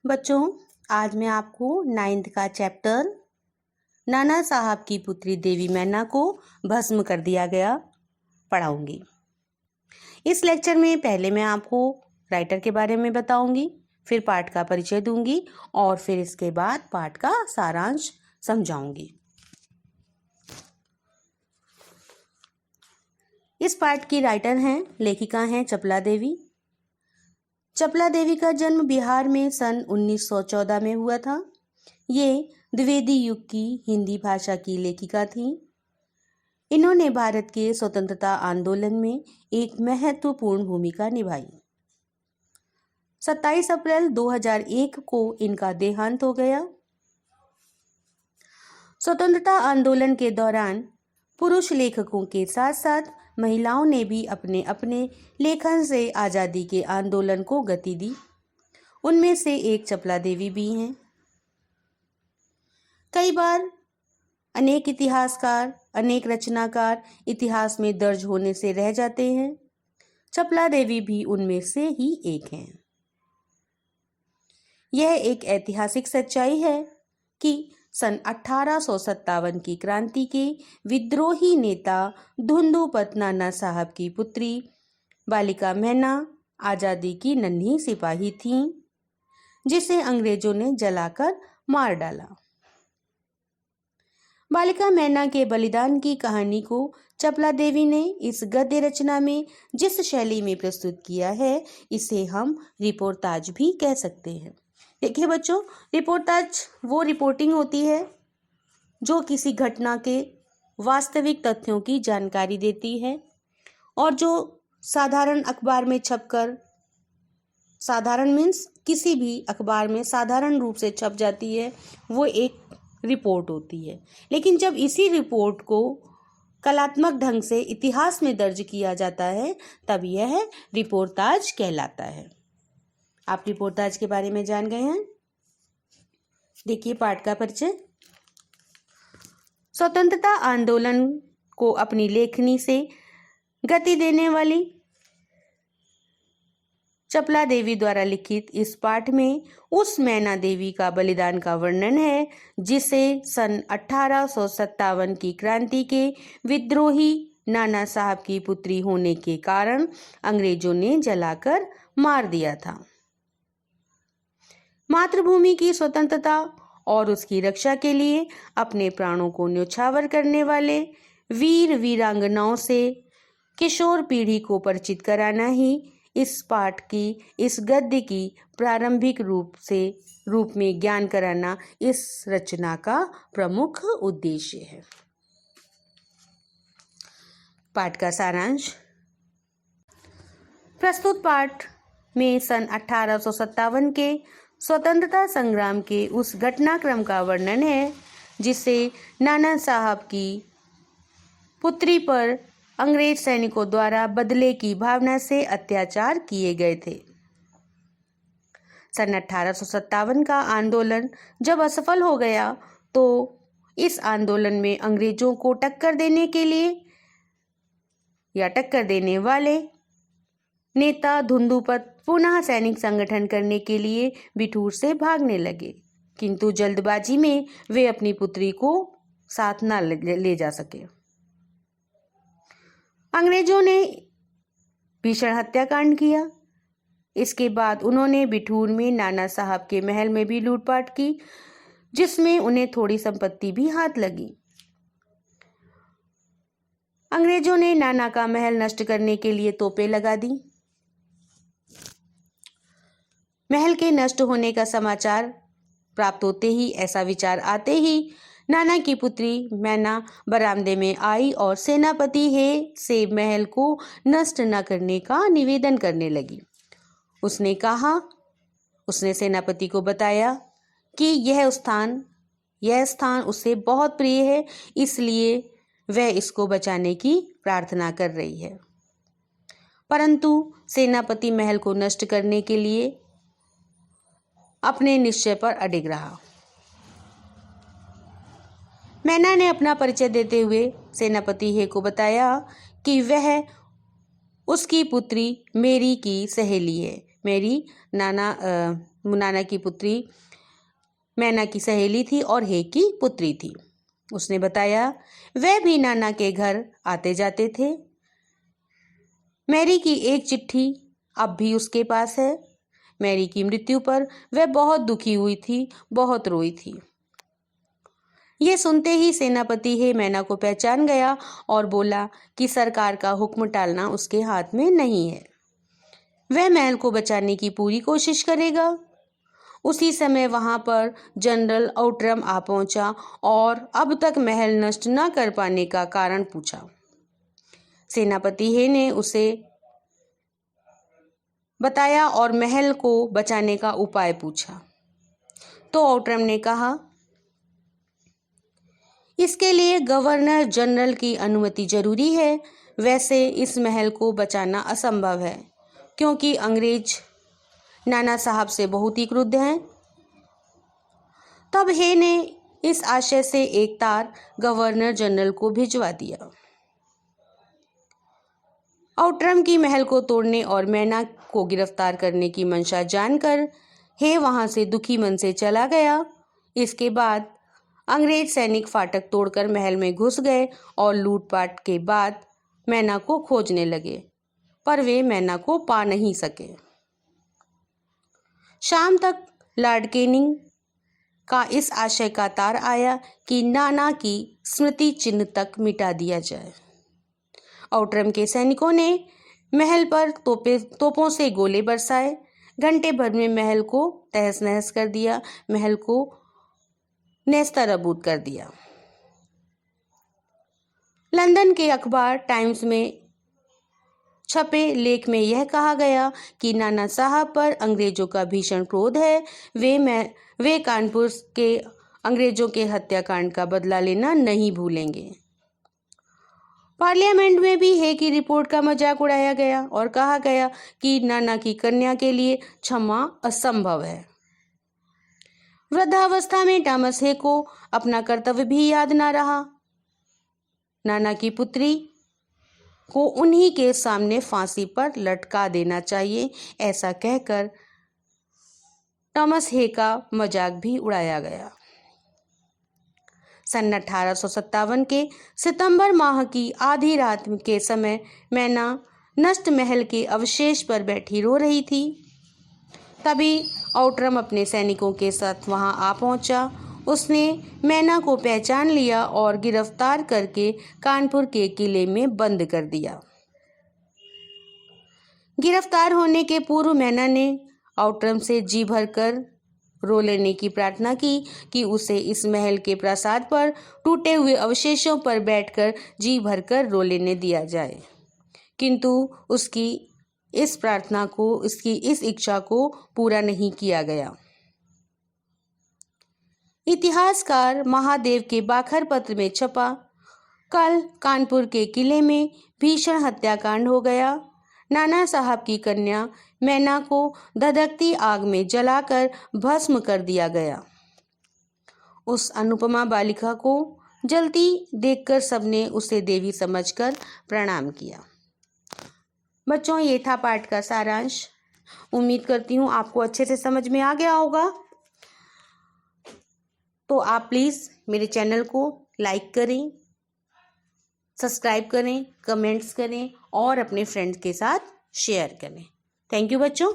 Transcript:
बच्चों, आज मैं आपको 9th का चैप्टर नाना साहब की पुत्री देवी मैना को भस्म कर दिया गया पढ़ाऊंगी। इस लेक्चर में पहले मैं आपको राइटर के बारे में बताऊंगी, फिर पाठ का परिचय दूंगी और फिर इसके बाद पाठ का सारांश समझाऊंगी। इस पाठ की राइटर हैं, लेखिका हैं चपला देवी। चपला देवी का जन्म बिहार में सन 1914 में हुआ था। ये द्विवेदी युग की हिंदी भाषा की लेखिका थीं। इन्होंने भारत के स्वतंत्रता आंदोलन में एक महत्वपूर्ण भूमिका निभाई। 27 अप्रैल 2001 को इनका देहांत हो गया। स्वतंत्रता आंदोलन के दौरान पुरुष लेखकों के साथ साथ महिलाओं ने भी अपने अपने लेखन से आज़ादी के आंदोलन को गति दी। उनमें से एक चपला देवी भी हैं। कई बार अनेक इतिहासकार, अनेक रचनाकार इतिहास में दर्ज होने से रह जाते हैं। चपला देवी भी उनमें से ही एक हैं। यह एक ऐतिहासिक सच्चाई है कि सन 1857 की क्रांति के विद्रोही नेता धुंधुपत नाना साहब की पुत्री बालिका मैना आज़ादी की नन्ही सिपाही थीं, जिसे अंग्रेजों ने जलाकर मार डाला। बालिका मैना के बलिदान की कहानी को चपला देवी ने इस गद्य रचना में जिस शैली में प्रस्तुत किया है, इसे हम रिपोर्टाज भी कह सकते हैं। देखिए बच्चों, रिपोर्टाज वो रिपोर्टिंग होती है जो किसी घटना के वास्तविक तथ्यों की जानकारी देती है और जो साधारण अखबार में छपकर, साधारण मीन्स किसी भी अखबार में साधारण रूप से छप जाती है, वो एक रिपोर्ट होती है। लेकिन जब इसी रिपोर्ट को कलात्मक ढंग से इतिहास में दर्ज किया जाता है, तब यह रिपोर्टाज कहलाता है। आप रिपोर्टाज के बारे में जान गए हैं। देखिए पाठ का परिचय। स्वतंत्रता आंदोलन को अपनी लेखनी से गति देने वाली चपला देवी द्वारा लिखित इस पाठ में उस मैना देवी का बलिदान का वर्णन है, जिसे सन 1857 की क्रांति के विद्रोही नाना साहब की पुत्री होने के कारण अंग्रेजों ने जलाकर मार दिया था। मातृभूमि की स्वतंत्रता और उसकी रक्षा के लिए अपने प्राणों को न्यौछावर करने वाले वीर वीरांगनाओं से किशोर पीढ़ी को परिचित कराना ही इस पाठ की, इस गद्य की प्रारंभिक रूप में ज्ञान कराना इस रचना का प्रमुख उद्देश्य है। पाठ का सारांश। प्रस्तुत पाठ में सन 1857 के स्वतंत्रता संग्राम के उस घटनाक्रम का वर्णन है जिसे नाना साहब की पुत्री पर अंग्रेज सैनिकों द्वारा बदले की भावना से अत्याचार किए गए थे। सन 1857 का आंदोलन जब असफल हो गया तो इस आंदोलन में अंग्रेजों को टक्कर देने के लिए या टक्कर देने वाले नेता धुंधुपत पुनः सैनिक संगठन करने के लिए बिठूर से भागने लगे, किंतु जल्दबाजी में वे अपनी पुत्री को साथ न ले जा सके। अंग्रेजों ने भीषण हत्याकांड किया। इसके बाद उन्होंने बिठूर में नाना साहब के महल में भी लूटपाट की, जिसमें उन्हें थोड़ी संपत्ति भी हाथ लगी। अंग्रेजों ने नाना का महल नष्ट करने के लिए तोपें लगा दी। महल के नष्ट होने का समाचार प्राप्त होते ही, ऐसा विचार आते ही नाना की पुत्री मैना बरामदे में आई और सेनापति हे से महल को नष्ट न करने का निवेदन करने लगी। उसने सेनापति को बताया कि यह स्थान उसे बहुत प्रिय है, इसलिए वह इसको बचाने की प्रार्थना कर रही है। परंतु सेनापति महल को नष्ट करने के लिए अपने निश्चय पर अडिग रहा। मैना ने अपना परिचय देते हुए सेनापति हे को बताया कि वह उसकी पुत्री मेरी की सहेली है। मेरी नाना की पुत्री मैना की सहेली थी और हे की पुत्री थी। उसने बताया वह भी नाना के घर आते जाते थे। मैरी की एक चिट्ठी अब भी उसके पास है। मैरी की मृत्यु पर वह बहुत दुखी हुई थी, बहुत रोई थी। ये सुनते ही सेनापति हे मैना को पहचान गया और बोला कि सरकार का हुक्म टालना उसके हाथ में नहीं है। वह महल को बचाने की पूरी कोशिश करेगा। उसी समय वहां पर जनरल आउट्रम आ पहुंचा और अब तक महल नष्ट न कर पाने का कारण पूछा। सेनापति हे ने उसे बताया और महल को बचाने का उपाय पूछा। तो आउट्रम ने कहा इसके लिए गवर्नर जनरल की अनुमति जरूरी है। वैसे इस महल को बचाना असंभव है क्योंकि अंग्रेज नाना साहब से बहुत ही क्रुद्ध हैं। तब हे ने इस आशय से एक तार गवर्नर जनरल को भिजवा दिया। आउट्रम की महल को तोड़ने और मैना को गिरफ्तार करने की मंशा जानकर हे वहां से दुखी मन से चला गया। इसके बाद अंग्रेज सैनिक फाटक तोड़कर महल में घुस गए और लूटपाट के बाद मैना को खोजने लगे, पर वे मैना को पा नहीं सके। शाम तक लॉर्ड कैनिंग का इस आशय का तार आया कि नाना की स्मृति चिन्ह तक मिटा दिया जाए। आउट्रम के सैनिकों ने महल पर तोपों से गोले बरसाए। घंटे भर में महल को तहस नहस कर दिया, महल को नेस्तनाबूद कर दिया। लंदन के अखबार टाइम्स में छपे लेख में यह कहा गया कि नाना साहब पर अंग्रेजों का भीषण क्रोध है। वे कानपुर के अंग्रेजों के हत्याकांड का बदला लेना नहीं भूलेंगे। पार्लियामेंट में भी हे की रिपोर्ट का मजाक उड़ाया गया और कहा गया कि नाना की कन्या के लिए क्षमा असंभव है। वृद्धावस्था में थॉमस हे को अपना कर्तव्य भी याद ना रहा। नाना की पुत्री को उन्हीं के सामने फांसी पर लटका देना चाहिए, ऐसा कहकर थॉमस हे का मजाक भी उड़ाया गया। सन 1857 के सितंबर माह की आधी रात के समय मैना नष्ट महल के अवशेष पर बैठी रो रही थी। तभी आउट्रम अपने सैनिकों के साथ वहां आ पहुंचा। उसने मैना को पहचान लिया और गिरफ्तार करके कानपुर के किले में बंद कर दिया। गिरफ्तार होने के पूर्व मैना ने आउट्रम से जी भरकर रो लेने की प्रार्थना की कि उसे इस महल के प्रासाद पर टूटे हुए अवशेषों पर बैठकर जी भरकर रो लेने दिया जाए, किंतु उसकी इस प्रार्थना को, उसकी इस इच्छा को पूरा नहीं किया गया। इतिहासकार महादेव के बाखर पत्र में छपा, कल कानपुर के किले में भीषण हत्याकांड हो गया। नाना साहब की कन्या मैना को धधकती आग में जलाकर भस्म कर दिया गया। उस अनुपमा बालिका को जलती देखकर सबने उसे देवी समझकर प्रणाम किया। बच्चों, ये था पाठ का सारांश। उम्मीद करती हूँ आपको अच्छे से समझ में आ गया होगा। तो आप प्लीज़ मेरे चैनल को लाइक करें, सब्सक्राइब करें, कमेंट्स करें और अपने फ्रेंड्स के साथ शेयर करें। थैंक यू बच्चों।